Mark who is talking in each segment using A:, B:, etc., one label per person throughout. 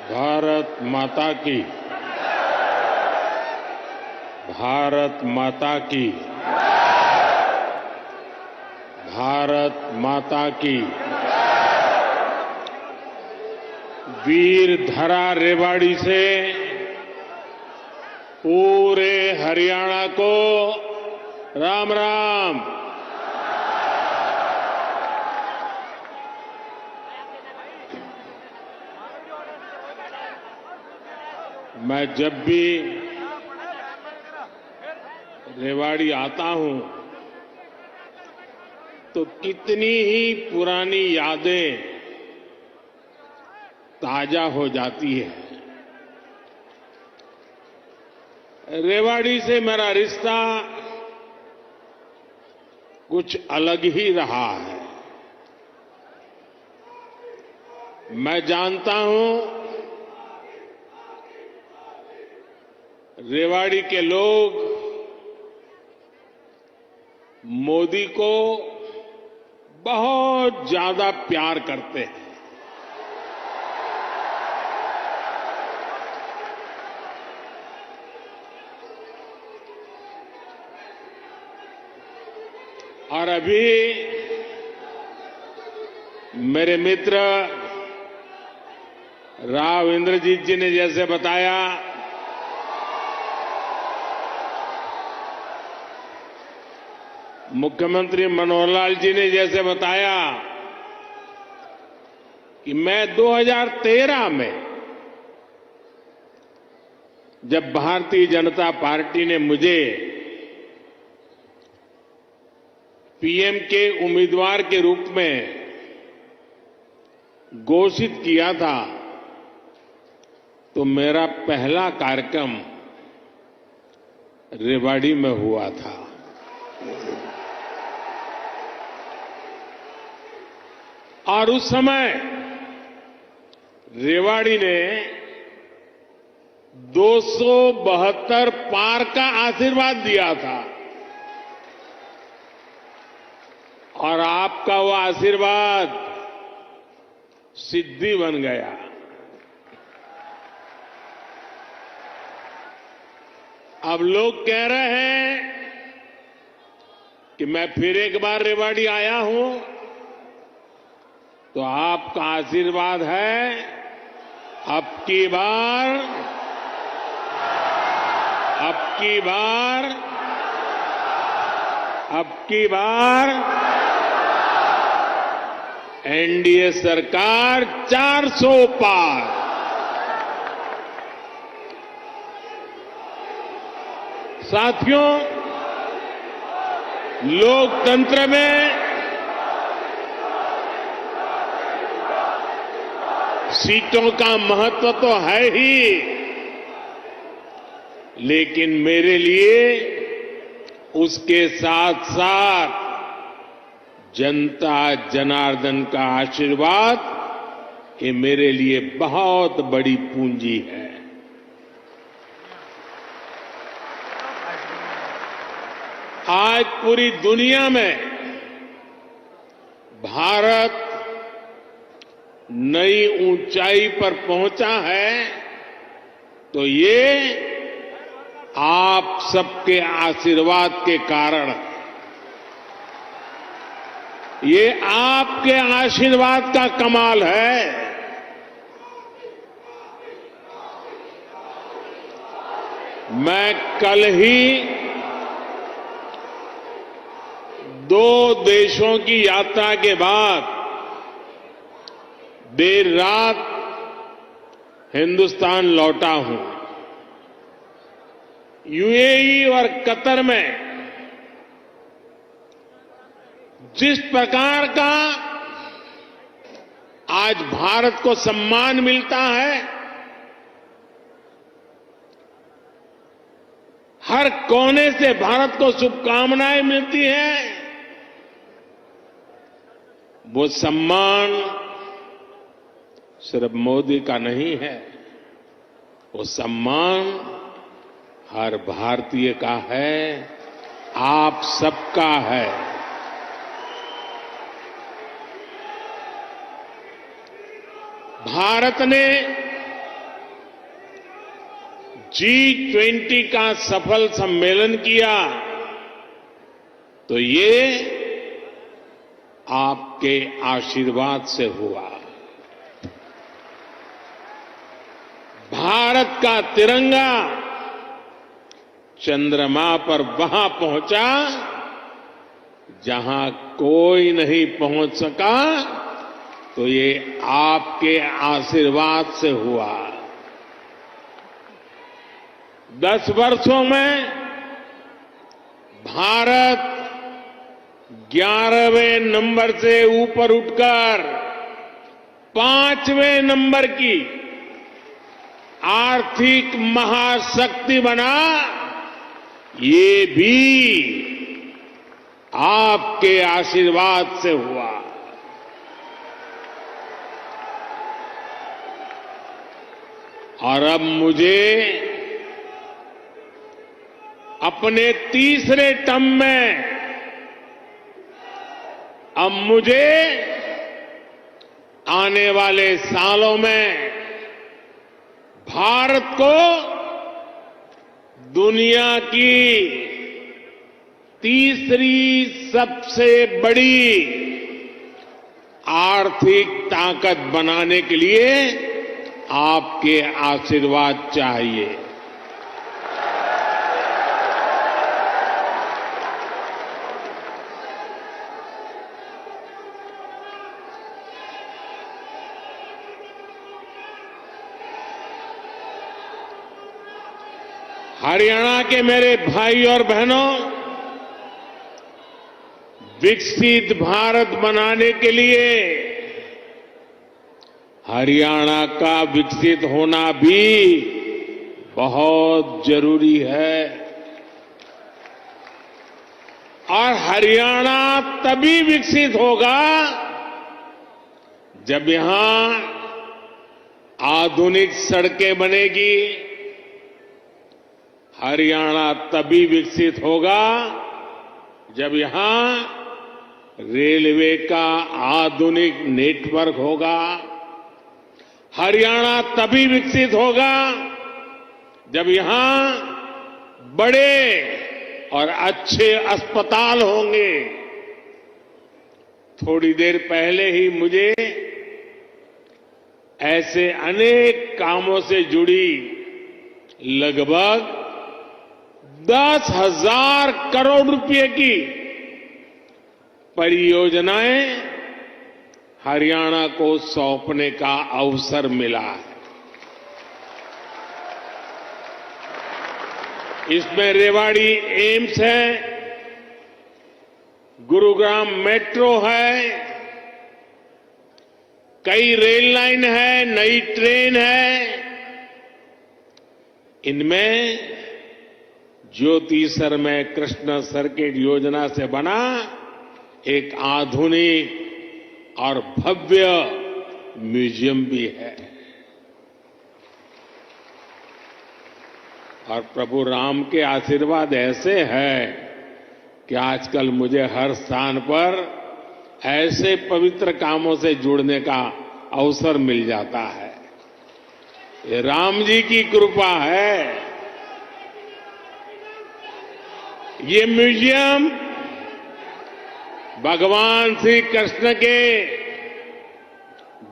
A: भारत माता की, भारत माता की, भारत माता की। वीर धरा रेवाड़ी से पूरे हरियाणा को राम राम। मैं जब भी रेवाड़ी आता हूं तो कितनी ही पुरानी यादें ताजा हो जाती है। रेवाड़ी से मेरा रिश्ता कुछ अलग ही रहा है। मैं जानता हूं रेवाड़ी के लोग मोदी को बहुत ज्यादा प्यार करते हैं। और अभी मेरे मित्र राव इंद्रजीत जी ने जैसे बताया, मुख्यमंत्री मनोहर लाल जी ने जैसे बताया कि मैं 2013 में जब भारतीय जनता पार्टी ने मुझे पीएम के उम्मीदवार के रूप में घोषित किया था तो मेरा पहला कार्यक्रम रेवाड़ी में हुआ था। और उस समय रेवाड़ी ने 272 पार का आशीर्वाद दिया था और आपका वो आशीर्वाद सिद्धि बन गया। अब लोग कह रहे हैं कि मैं फिर एक बार रेवाड़ी आया हूं तो आपका आशीर्वाद है अब की बार एनडीए सरकार 400 पार। साथियों, लोकतंत्र में सीटों का महत्व तो है ही, लेकिन मेरे लिए उसके साथ साथ जनता जनार्दन का आशीर्वाद ये मेरे लिए बहुत बड़ी पूंजी है। आज पूरी दुनिया में भारत नई ऊंचाई पर पहुंचा है तो ये आप सबके आशीर्वाद के कारण, ये आपके आशीर्वाद का कमाल है। मैं कल ही 2 देशों की यात्रा के बाद देर रात हिंदुस्तान लौटा हूं। यूएई और कतर में जिस प्रकार का आज भारत को सम्मान मिलता है, हर कोने से भारत को शुभकामनाएं मिलती हैं, वो सम्मान सिर्फ मोदी का नहीं है, वो सम्मान हर भारतीय का है, आप सबका है। भारत ने G20 का सफल सम्मेलन किया तो ये आपके आशीर्वाद से हुआ। भारत का तिरंगा चंद्रमा पर वहां पहुंचा जहां कोई नहीं पहुंच सका, तो ये आपके आशीर्वाद से हुआ। 10 वर्षों में भारत 11वें नंबर से ऊपर उठकर 5वें नंबर की आर्थिक महाशक्ति बना, ये भी आपके आशीर्वाद से हुआ। और अब मुझे अपने तीसरे टर्म में आने वाले सालों में भारत को दुनिया की तीसरी सबसे बड़ी आर्थिक ताकत बनाने के लिए आपके आशीर्वाद चाहिए। हरियाणा के मेरे भाई और बहनों, विकसित भारत बनाने के लिए हरियाणा का विकसित होना भी बहुत जरूरी है। और हरियाणा तभी विकसित होगा जब यहां आधुनिक सड़कें बनेगी। हरियाणा तभी विकसित होगा जब यहां रेलवे का आधुनिक नेटवर्क होगा। हरियाणा तभी विकसित होगा जब यहां बड़े और अच्छे अस्पताल होंगे। थोड़ी देर पहले ही मुझे ऐसे अनेक कामों से जुड़ी लगभग 10,000 करोड़ रुपए की परियोजनाएं हरियाणा को सौंपने का अवसर मिला है। इसमें रेवाड़ी एम्स है, गुरुग्राम मेट्रो है, कई रेल लाइन है, नई ट्रेन है। इनमें ज्योति सरमय कृष्ण सर्किट योजना से बना एक आधुनिक और भव्य म्यूजियम भी है। और प्रभु राम के आशीर्वाद ऐसे हैं कि आजकल मुझे हर स्थान पर ऐसे पवित्र कामों से जुड़ने का अवसर मिल जाता है। ये राम जी की कृपा है। ये म्यूजियम भगवान श्री कृष्ण के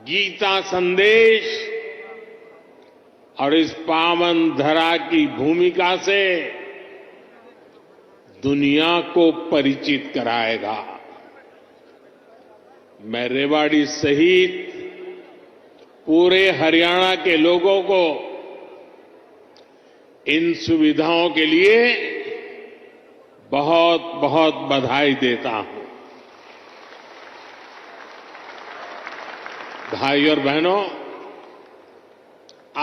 A: गीता संदेश और इस पावन धरा की भूमिका से दुनिया को परिचित कराएगा। मैं रेवाड़ी सहित पूरे हरियाणा के लोगों को इन सुविधाओं के लिए बहुत बहुत बधाई देता हूं। भाई और बहनों,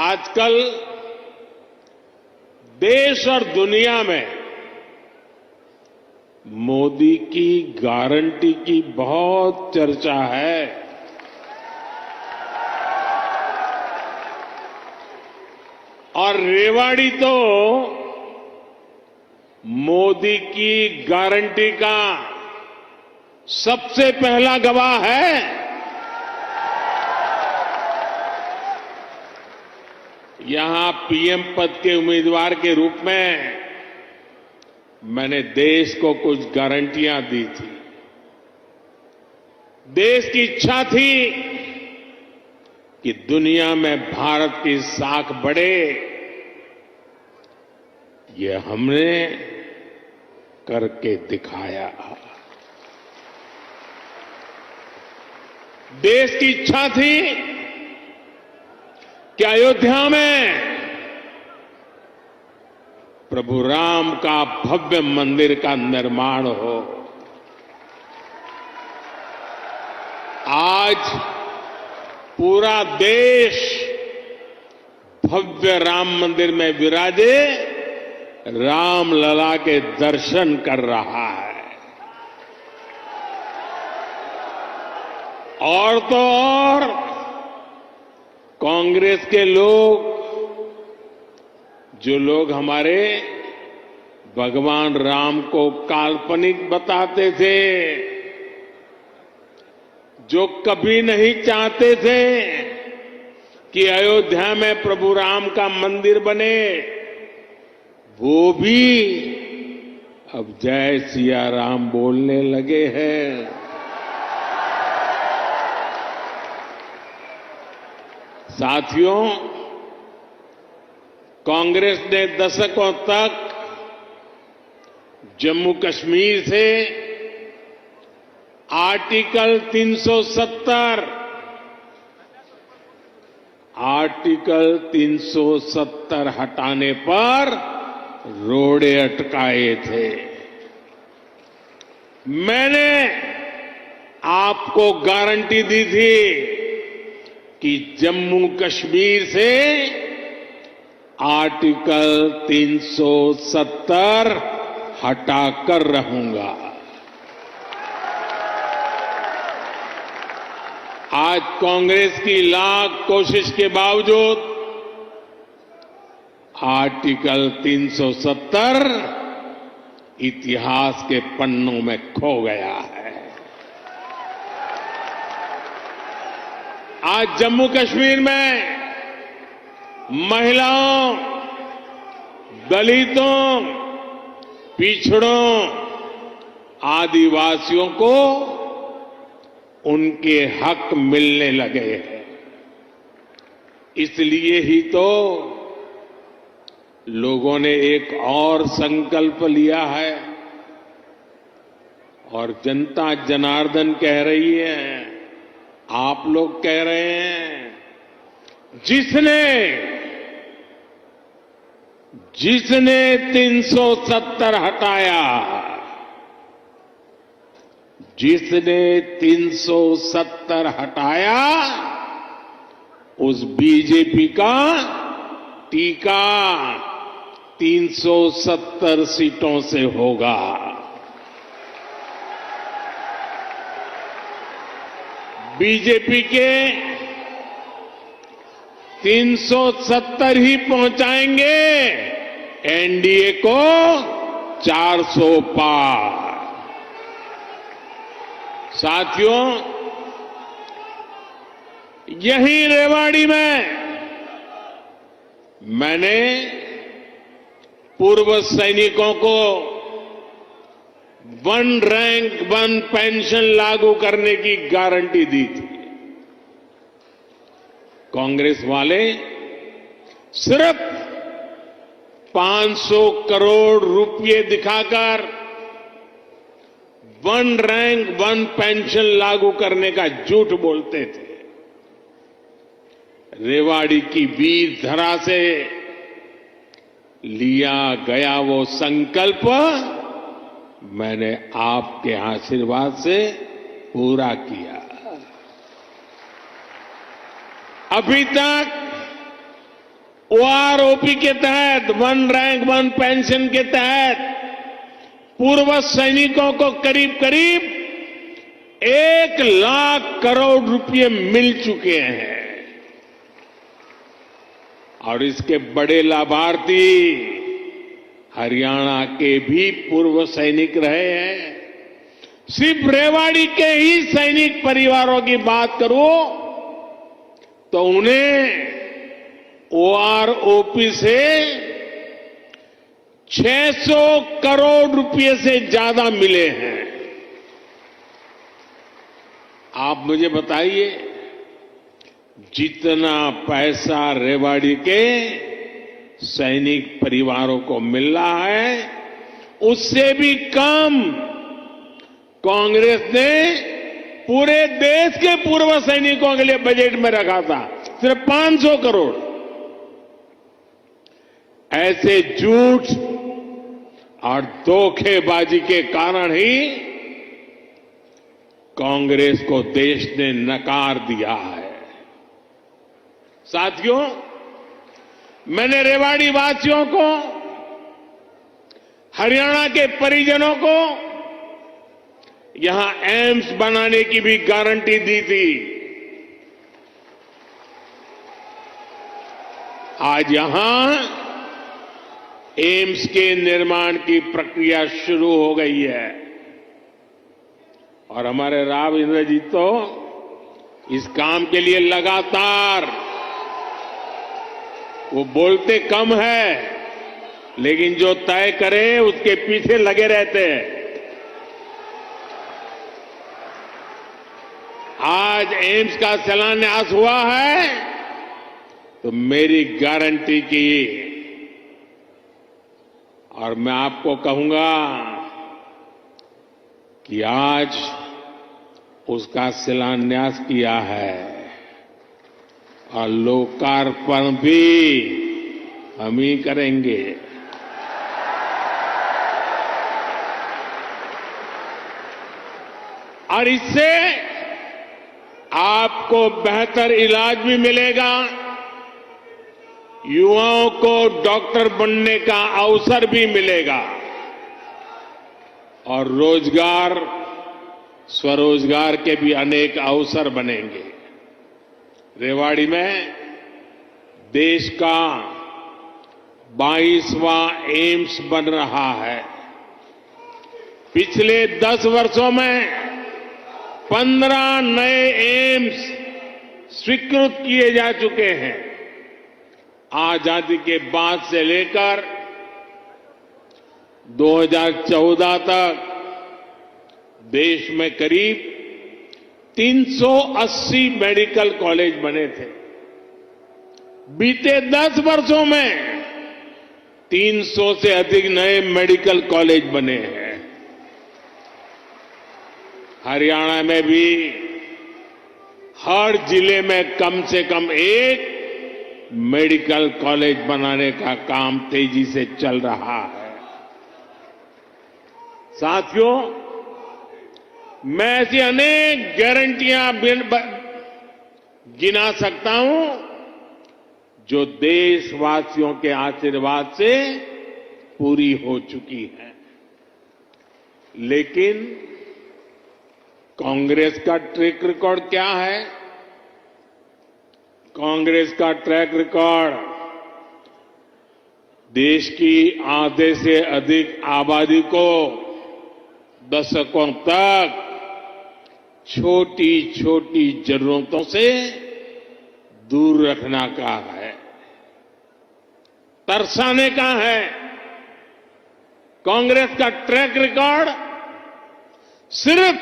A: आजकल देश और दुनिया में मोदी की गारंटी की बहुत चर्चा है। और रेवाड़ी तो मोदी की गारंटी का सबसे पहला गवाह है। यहां पीएम पद के उम्मीदवार के रूप में मैंने देश को कुछ गारंटियां दी थी। देश की इच्छा थी कि दुनिया में भारत की साख बढ़े। ये हमने करके दिखाया। देश की इच्छा थी कि अयोध्या में प्रभु राम का भव्य मंदिर का निर्माण हो। आज पूरा देश भव्य राम मंदिर में विराजे रामलला के दर्शन कर रहा है। और तो और कांग्रेस के लोग, जो लोग हमारे भगवान राम को काल्पनिक बताते थे, जो कभी नहीं चाहते थे कि अयोध्या में प्रभु राम का मंदिर बने, वो भी अब जय सिया राम बोलने लगे हैं। साथियों, कांग्रेस ने दशकों तक जम्मू कश्मीर से आर्टिकल 370 हटाने पर रोड़े अटकाए थे। मैंने आपको गारंटी दी थी कि जम्मू कश्मीर से आर्टिकल 370 हटाकर रहूंगा। आज कांग्रेस की लाख कोशिश के बावजूद आर्टिकल 370 इतिहास के पन्नों में खो गया है। आज जम्मू कश्मीर में महिलाओं, दलितों, पिछड़ों, आदिवासियों को उनके हक मिलने लगे हैं। इसलिए ही तो लोगों ने एक और संकल्प लिया है और जनता जनार्दन कह रही है, आप लोग कह रहे हैं, जिसने 370 हटाया, जिसने 370 हटाया, उस बीजेपी का टीका 370 सीटों से होगा। बीजेपी के 370 ही पहुंचाएंगे एनडीए को 400 पार। साथियों, यही रेवाड़ी में मैंने पूर्व सैनिकों को 1 रैंक 1 पेंशन लागू करने की गारंटी दी थी। कांग्रेस वाले सिर्फ 500 करोड़ रुपए दिखाकर 1 रैंक 1 पेंशन लागू करने का झूठ बोलते थे। रेवाड़ी की वीर धरा से लिया गया वो संकल्प मैंने आपके आशीर्वाद से पूरा किया। अभी तक ओआरओपी के तहत 1 रैंक 1 पेंशन के तहत पूर्व सैनिकों को करीब करीब 1 लाख करोड़ रुपए मिल चुके हैं और इसके बड़े लाभार्थी हरियाणा के भी पूर्व सैनिक रहे हैं। सिर्फ रेवाड़ी के ही सैनिक परिवारों की बात करूं तो उन्हें ओआरओपी से 600 करोड़ रुपए से ज्यादा मिले हैं। आप मुझे बताइए, जितना पैसा रेवाड़ी के सैनिक परिवारों को मिल रहा है, उससे भी कम कांग्रेस ने पूरे देश के पूर्व सैनिकों के लिए बजट में रखा था, सिर्फ 500 करोड़। ऐसे झूठ और धोखेबाजी के कारण ही कांग्रेस को देश ने नकार दिया है। साथियों, मैंने रेवाड़ी वासियों को, हरियाणा के परिजनों को यहां एम्स बनाने की भी गारंटी दी थी। आज यहां एम्स के निर्माण की प्रक्रिया शुरू हो गई है और हमारे राव इंद्रजीत तो इस काम के लिए लगातार, वो बोलते कम है लेकिन जो तय करे उसके पीछे लगे रहते हैं। आज एम्स का शिलान्यास हुआ है तो मेरी गारंटी की, और मैं आपको कहूंगा कि आज उसका शिलान्यास किया है और लोकार्पण भी हम ही करेंगे। और इससे आपको बेहतर इलाज भी मिलेगा, युवाओं को डॉक्टर बनने का अवसर भी मिलेगा और रोजगार, स्वरोजगार के भी अनेक अवसर बनेंगे। रेवाड़ी में देश का 22वां एम्स बन रहा है। पिछले 10 वर्षों में 15 नए एम्स स्वीकृत किए जा चुके हैं। आजादी के बाद से लेकर 2014 तक देश में करीब 380 मेडिकल कॉलेज बने थे। बीते 10 वर्षों में 300 से अधिक नए मेडिकल कॉलेज बने हैं। हरियाणा में भी हर जिले में कम से कम एक मेडिकल कॉलेज बनाने का काम तेजी से चल रहा है। साथियों, मैं ऐसी अनेक गारंटियां गिना सकता हूं जो देशवासियों के आशीर्वाद से पूरी हो चुकी है। लेकिन कांग्रेस का ट्रैक रिकॉर्ड क्या है? कांग्रेस का ट्रैक रिकॉर्ड देश की आधे से अधिक आबादी को दशकों तक छोटी छोटी जरूरतों से दूर रखना का है, तरसाने का है। कांग्रेस का ट्रैक रिकॉर्ड सिर्फ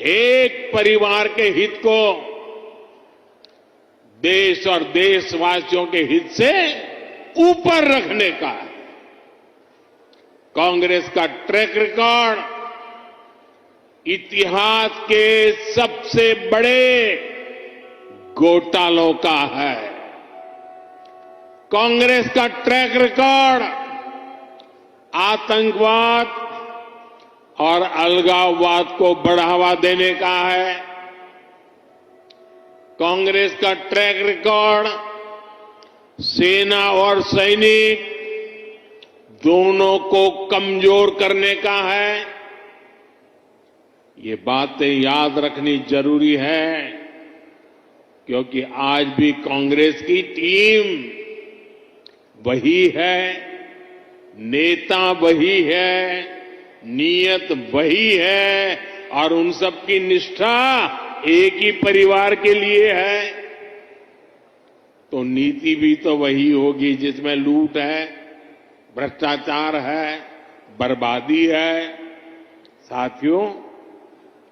A: एक परिवार के हित को देश और देशवासियों के हित से ऊपर रखने का है। कांग्रेस का ट्रैक रिकॉर्ड इतिहास के सबसे बड़े घोटालों का है। कांग्रेस का ट्रैक रिकॉर्ड आतंकवाद और अलगाववाद को बढ़ावा देने का है। कांग्रेस का ट्रैक रिकॉर्ड सेना और सैनिक दोनों को कमजोर करने का है। ये बातें याद रखनी जरूरी है क्योंकि आज भी कांग्रेस की टीम वही है, नेता वही है, नीयत वही है और उन सबकी निष्ठा एक ही परिवार के लिए है। तो नीति भी तो वही होगी जिसमें लूट है, भ्रष्टाचार है, बर्बादी है। साथियों,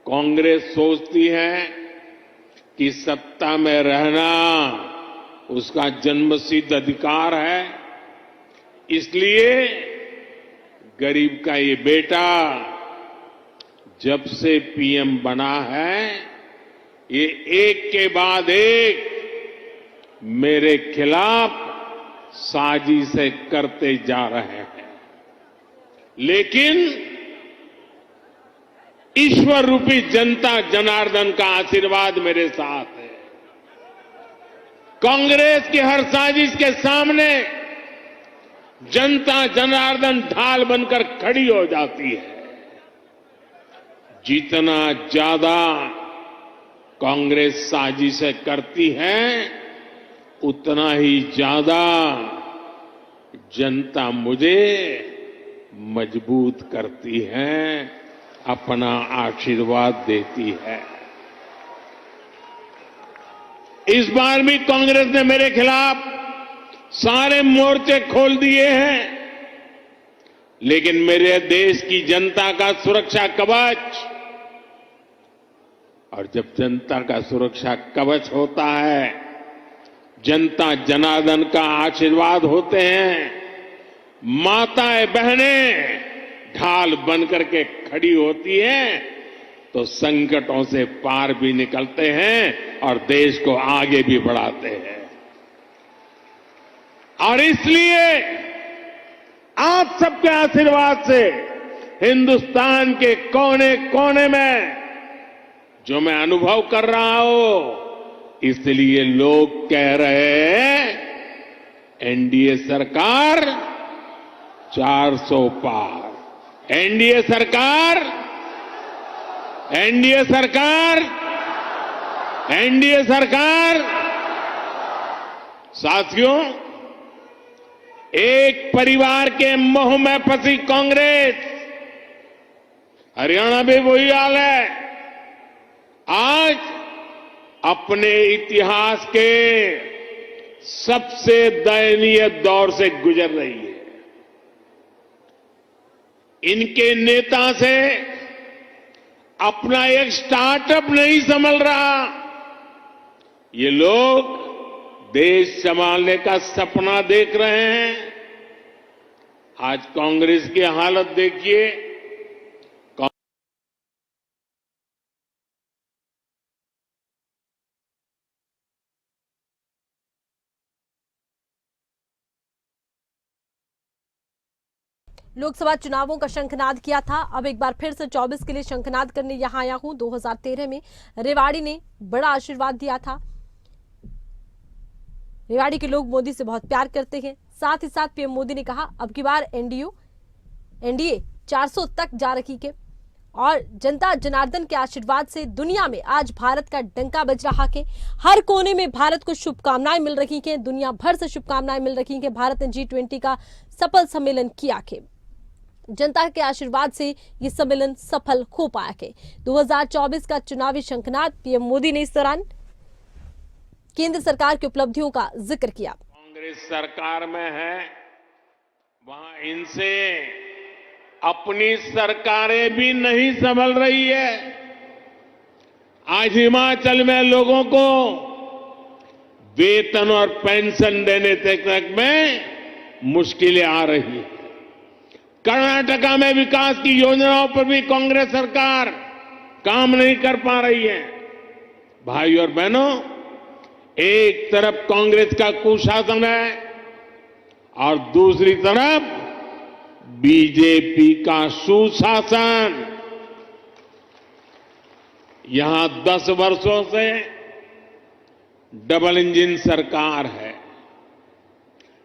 A: कांग्रेस सोचती है कि सत्ता में रहना उसका जन्मसिद्ध अधिकार है, इसलिए गरीब का ये बेटा जब से पीएम बना है, ये एक के बाद एक मेरे खिलाफ साजिशें करते जा रहे हैं। लेकिन ईश्वर रूपी जनता जनार्दन का आशीर्वाद मेरे साथ है। कांग्रेस की हर साजिश के सामने जनता जनार्दन ढाल बनकर खड़ी हो जाती है। जितना ज्यादा कांग्रेस साजिशें करती है, उतना ही ज्यादा जनता मुझे मजबूत करती है, अपना आशीर्वाद देती है। इस बार भी कांग्रेस ने मेरे खिलाफ सारे मोर्चे खोल दिए हैं, लेकिन मेरे देश की जनता का सुरक्षा कवच, और जब जनता का सुरक्षा कवच होता है, जनता जनार्दन का आशीर्वाद होते हैं, माताएं बहनें ढाल बनकर के खड़ी होती हैं, तो संकटों से पार भी निकलते हैं और देश को आगे भी बढ़ाते हैं। और इसलिए आप सबके आशीर्वाद से हिंदुस्तान के कोने कोने में जो मैं अनुभव कर रहा हूं, इसलिए लोग कह रहे हैं एनडीए सरकार 400 पार। एनडीए सरकार, एनडीए सरकार, एनडीए सरकार। साथियों, एक परिवार के मोह में फंसी कांग्रेस, हरियाणा में वही हाल है, आज अपने इतिहास के सबसे दयनीय दौर से गुजर रही है। इनके नेता से अपना एक स्टार्टअप नहीं संभल रहा। ये लोग देश संभालने का सपना देख रहे हैं। आज कांग्रेस की हालत देखिए।
B: लोकसभा चुनावों का शंखनाद किया था, अब एक बार फिर से 24 के लिए शंखनाद करने यहां आया हूं। 2013 में रेवाड़ी ने बड़ा आशीर्वाद दिया था। रेवाड़ी के लोग मोदी से बहुत प्यार करते हैं। साथ ही साथ पीएम मोदी ने कहा अब की बार एनडीए 400 तक जा रही है, और जनता जनार्दन के आशीर्वाद से दुनिया में आज भारत का डंका बज रहा है। हर कोने में भारत को शुभकामनाएं मिल रही हैं, दुनिया भर से शुभकामनाएं मिल रही हैं। भारत ने G20 का सफल सम्मेलन किया है। जनता के आशीर्वाद से ये सम्मेलन सफल हो पाया है। 2024 का चुनावी शंखनाद पीएम मोदी ने इस दौरान केंद्र सरकार की उपलब्धियों का जिक्र किया।
A: कांग्रेस सरकार में है, वहां इनसे अपनी सरकारें भी नहीं संभल रही है। आज हिमाचल में लोगों को वेतन और पेंशन देने तक में मुश्किलें आ रही है। कर्नाटका में विकास की योजनाओं पर भी कांग्रेस सरकार काम नहीं कर पा रही है। भाई और बहनों, एक तरफ कांग्रेस का कुशासन है और दूसरी तरफ बीजेपी का सुशासन। यहां 10 वर्षों से डबल इंजन सरकार है,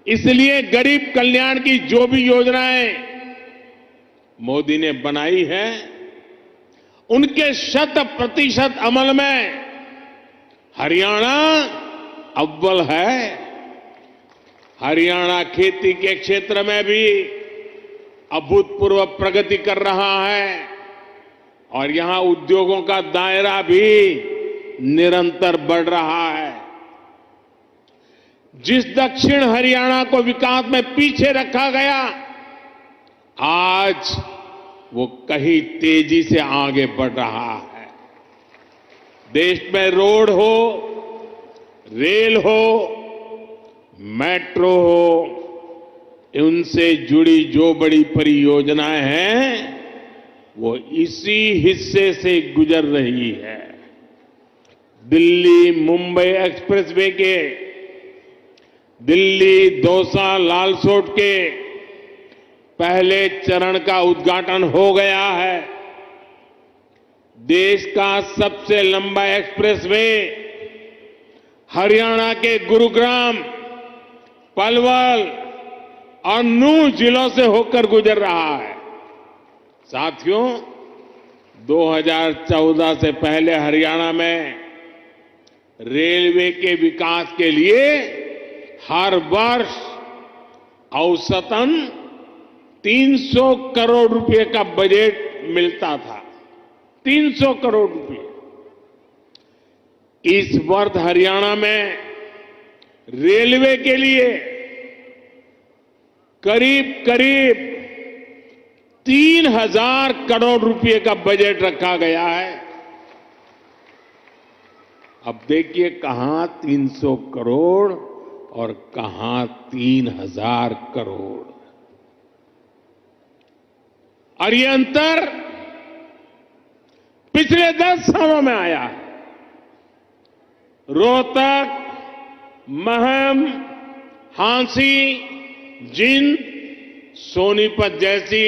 A: इसलिए गरीब कल्याण की जो भी योजनाएं मोदी ने बनाई है, उनके 100% अमल में हरियाणा अव्वल है। हरियाणा खेती के क्षेत्र में भी अभूतपूर्व प्रगति कर रहा है और यहां उद्योगों का दायरा भी निरंतर बढ़ रहा है। जिस दक्षिण हरियाणा को विकास में पीछे रखा गया, आज वो कहीं तेजी से आगे बढ़ रहा है। देश में रोड हो, रेल हो, मेट्रो हो, उनसे जुड़ी जो बड़ी परियोजनाएं हैं, वो इसी हिस्से से गुजर रही है। दिल्ली मुंबई एक्सप्रेसवे के, दिल्ली दौसा लालसोट के पहले चरण का उद्घाटन हो गया है। देश का सबसे लंबा एक्सप्रेसवे हरियाणा के गुरुग्राम, पलवल और नूंह जिलों से होकर गुजर रहा है। साथियों, 2014 से पहले हरियाणा में रेलवे के विकास के लिए हर वर्ष औसतन 300 करोड़ रुपए का बजट मिलता था। 300 करोड़ रुपए। इस वर्ष हरियाणा में रेलवे के लिए करीब करीब 3000 करोड़ रुपए का बजट रखा गया है। अब देखिए, कहां 300 करोड़ और कहां 3000 करोड़, और ये अंतर पिछले 10 सालों में आया है। रोहतक, महम, हांसी, जिंद, सोनीपत जैसी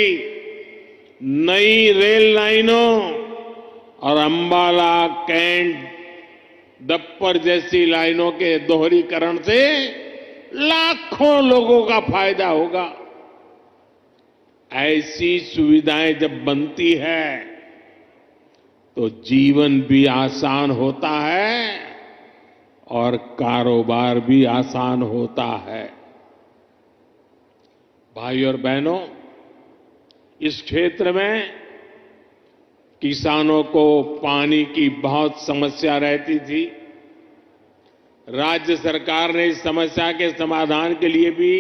A: नई रेल लाइनों और अंबाला, कैंट, दप्पर जैसी लाइनों के दोहरीकरण से लाखों लोगों का फायदा होगा। ऐसी सुविधाएं जब बनती है तो जीवन भी आसान होता है और कारोबार भी आसान होता है। भाई और बहनों, इस क्षेत्र में किसानों को पानी की बहुत समस्या रहती थी। राज्य सरकार ने इस समस्या के समाधान के लिए भी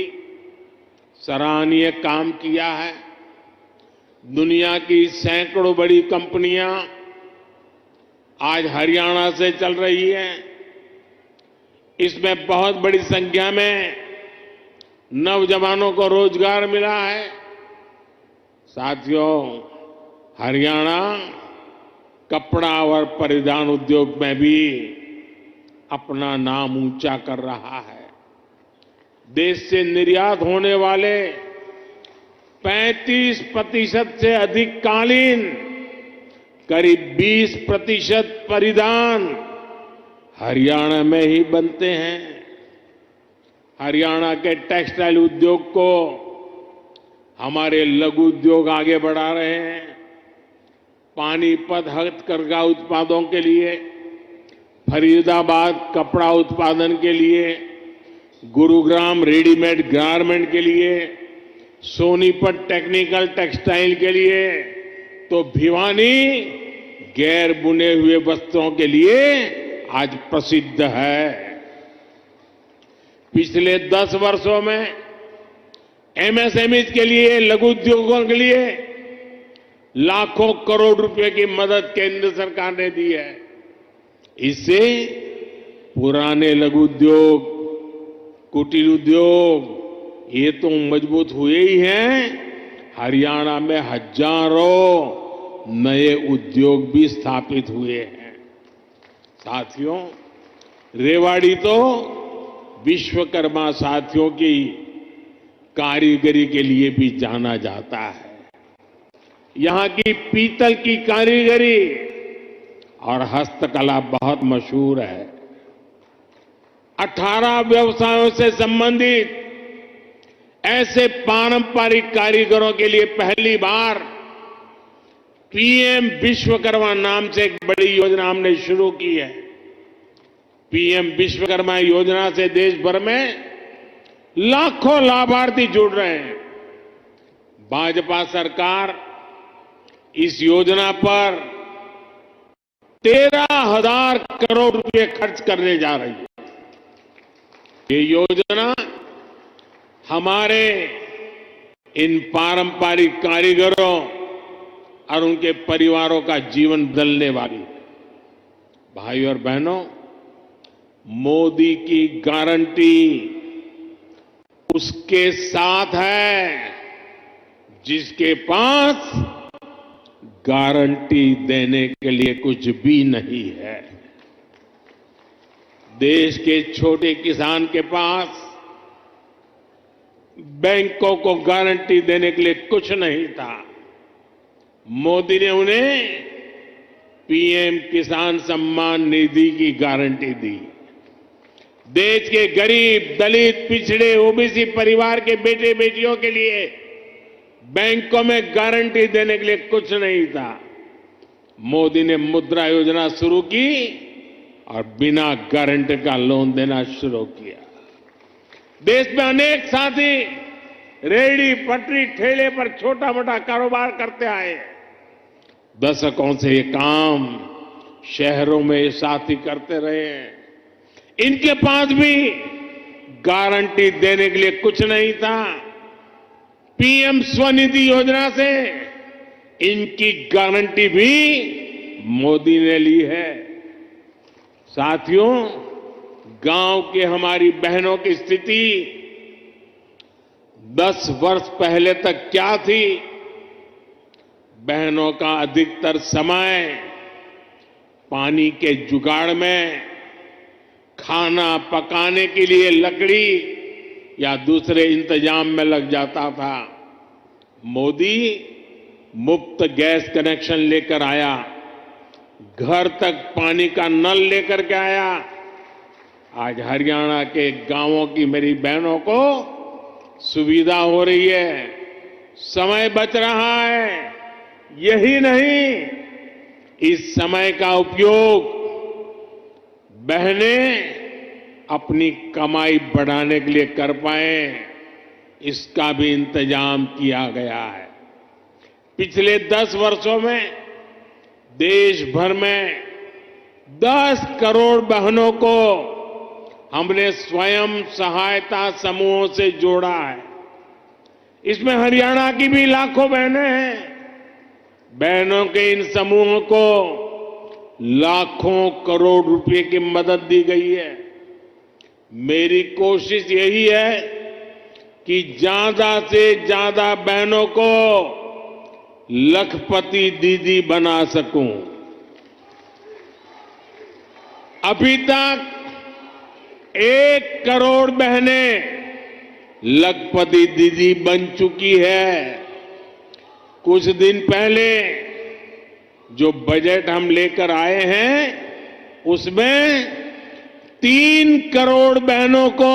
A: सराहनीय काम किया है। दुनिया की सैकड़ों बड़ी कंपनियां आज हरियाणा से चल रही हैं। इसमें बहुत बड़ी संख्या में नौजवानों को रोजगार मिला है। साथियों, हरियाणा कपड़ा और परिधान उद्योग में भी अपना नाम ऊंचा कर रहा है। देश से निर्यात होने वाले 35% से अधिक कालीन, करीब 20% परिधान हरियाणा में ही बनते हैं। हरियाणा के टेक्सटाइल उद्योग को हमारे लघु उद्योग आगे बढ़ा रहे हैं। पानीपत हथकरघा उत्पादों के लिए, फरीदाबाद कपड़ा उत्पादन के लिए, गुरुग्राम रेडीमेड गारमेंट के लिए, सोनीपत टेक्निकल टेक्सटाइल के लिए, तो भिवानी गैर बुने हुए वस्त्रों के लिए आज प्रसिद्ध है। पिछले 10 वर्षों में एमएसएमई के लिए, लघु उद्योगों के लिए लाखों करोड़ रुपए की मदद केंद्र सरकार ने दी है। इससे पुराने लघु उद्योग, कुटीर उद्योग ये तो मजबूत हुए ही हैं, हरियाणा में हजारों नए उद्योग भी स्थापित हुए हैं। साथियों, रेवाड़ी तो विश्वकर्मा साथियों की कारीगरी के लिए भी जाना जाता है। यहां की पीतल की कारीगरी और हस्तकला बहुत मशहूर है। 18 व्यवसायों से संबंधित ऐसे पारंपरिक कारीगरों के लिए पहली बार पीएम विश्वकर्मा नाम से एक बड़ी योजना हमने शुरू की है। पीएम विश्वकर्मा योजना से देश भर में लाखों लाभार्थी जुड़ रहे हैं। भाजपा सरकार इस योजना पर 13,000 करोड़ रुपए खर्च करने जा रही है। ये योजना हमारे इन पारंपरिक कारीगरों और उनके परिवारों का जीवन बदलने वाली है। भाई और बहनों, मोदी की गारंटी उसके साथ है जिसके पास गारंटी देने के लिए कुछ भी नहीं है। देश के छोटे किसान के पास बैंकों को गारंटी देने के लिए कुछ नहीं था। मोदी ने उन्हें पीएम किसान सम्मान निधि की गारंटी दी। देश के गरीब, दलित, पिछड़े, ओबीसी परिवार के बेटे बेटियों के लिए बैंकों में गारंटी देने के लिए कुछ नहीं था। मोदी ने मुद्रा योजना शुरू की और बिना गारंटी का लोन देना शुरू किया। देश में अनेक साथी रेहड़ी, पटरी, ठेले पर छोटा मोटा कारोबार करते आए। दशकों से ये काम शहरों में ये साथी करते रहे हैं। इनके पास भी गारंटी देने के लिए कुछ नहीं था। पीएम स्वनिधि योजना से इनकी गारंटी भी मोदी ने ली है। साथियों, गांव की हमारी बहनों की स्थिति 10 वर्ष पहले तक क्या थी? बहनों का अधिकतर समय पानी के जुगाड़ में, खाना पकाने के लिए लकड़ी या दूसरे इंतजाम में लग जाता था। मोदी मुफ्त गैस कनेक्शन लेकर आया, घर तक पानी का नल लेकर के आया। आज हरियाणा के गांवों की मेरी बहनों को सुविधा हो रही है, समय बच रहा है। यही नहीं, इस समय का उपयोग बहनें अपनी कमाई बढ़ाने के लिए कर पाए, इसका भी इंतजाम किया गया है। पिछले 10 वर्षों में देश भर में 10 करोड़ बहनों को हमने स्वयं सहायता समूहों से जोड़ा है। इसमें हरियाणा की भी लाखों बहनें हैं। बहनों के इन समूहों को लाखों करोड़ रुपए की मदद दी गई है। मेरी कोशिश यही है कि ज्यादा से ज्यादा बहनों को लखपति दीदी बना सकूं। अभी तक 1 करोड़ बहनें लखपति दीदी बन चुकी है। कुछ दिन पहले जो बजट हम लेकर आए हैं, उसमें 3 करोड़ बहनों को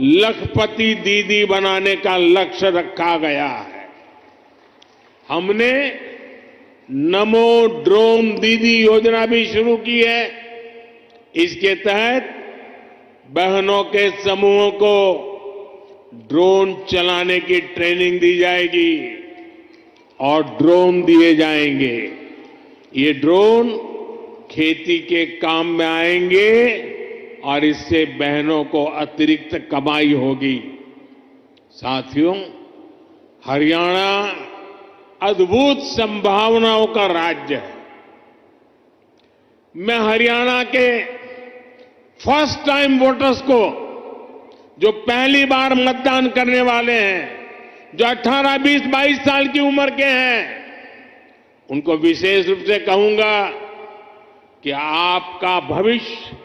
A: लखपति दीदी बनाने का लक्ष्य रखा गया है। हमने नमो ड्रोन दीदी योजना भी शुरू की है। इसके तहत बहनों के समूहों को ड्रोन चलाने की ट्रेनिंग दी जाएगी और ड्रोन दिए जाएंगे। ये ड्रोन खेती के काम में आएंगे और इससे बहनों को अतिरिक्त कमाई होगी। साथियों, हरियाणा अद्भुत संभावनाओं का राज्य है। मैं हरियाणा के फर्स्ट टाइम वोटर्स को, जो पहली बार मतदान करने वाले हैं, जो 18, 20, 22 साल की उम्र के हैं, उनको विशेष रूप से कहूंगा कि आपका भविष्य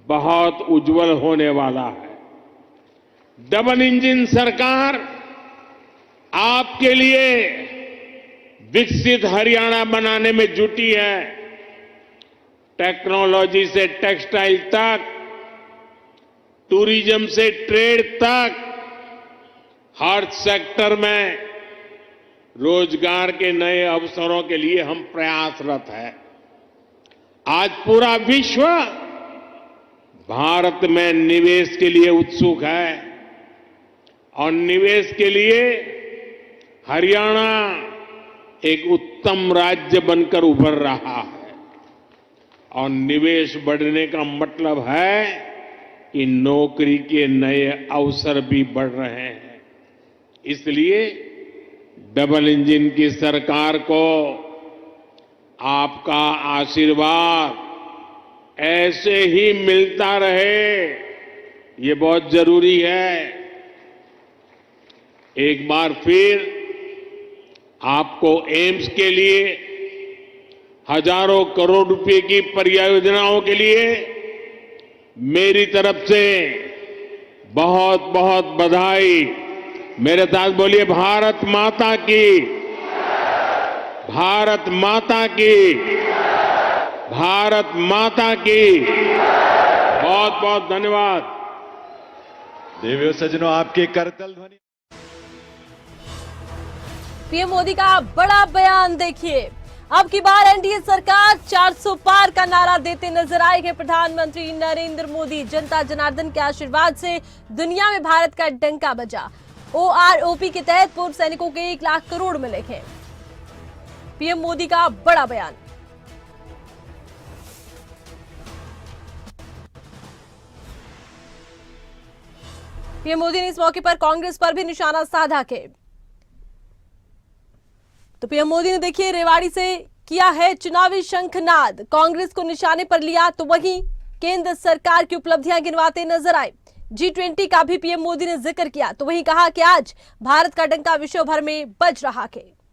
A: बहुत उज्जवल होने वाला है। डबल इंजन सरकार आपके लिए विकसित हरियाणा बनाने में जुटी है। टेक्नोलॉजी से टेक्सटाइल तक, टूरिज्म से ट्रेड तक, हर सेक्टर में रोजगार के नए अवसरों के लिए हम प्रयासरत हैं। आज पूरा विश्व भारत में निवेश के लिए उत्सुक है और निवेश के लिए हरियाणा एक उत्तम राज्य बनकर उभर रहा है। और निवेश बढ़ने का मतलब है कि नौकरी के नए अवसर भी बढ़ रहे हैं। इसलिए डबल इंजन की सरकार को आपका आशीर्वाद ऐसे ही मिलता रहे, ये बहुत जरूरी है। एक बार फिर आपको एम्स के लिए हजारों करोड़ रुपए की परियोजनाओं के लिए मेरी तरफ से बहुत बहुत बधाई। मेरे साथ बोलिए, भारत माता की, भारत माता की, भारत माता की। बहुत बहुत धन्यवाद।
C: देवियों सज्जनों, आपके करतल ध्वनि।
B: पीएम मोदी का बड़ा बयान देखिए। अब की बार एनडीए सरकार 400 पार का नारा देते नजर आएंगे प्रधानमंत्री नरेंद्र मोदी। जनता जनार्दन के आशीर्वाद से दुनिया में भारत का डंका बजा। ओआरओपी के तहत पूर्व सैनिकों के 1 लाख करोड़ मिले हैं। पीएम मोदी का बड़ा बयान। पीएम मोदी ने इस मौके पर कांग्रेस पर भी निशाना साधा के। तो पीएम मोदी ने देखिए रेवाड़ी से किया है चुनावी शंखनाद। कांग्रेस को निशाने पर लिया तो वहीं केंद्र सरकार की उपलब्धियां गिनवाते नजर आए। G20 का भी पीएम मोदी ने जिक्र किया तो वहीं कहा कि आज भारत का डंका विश्व भर में बज रहा है।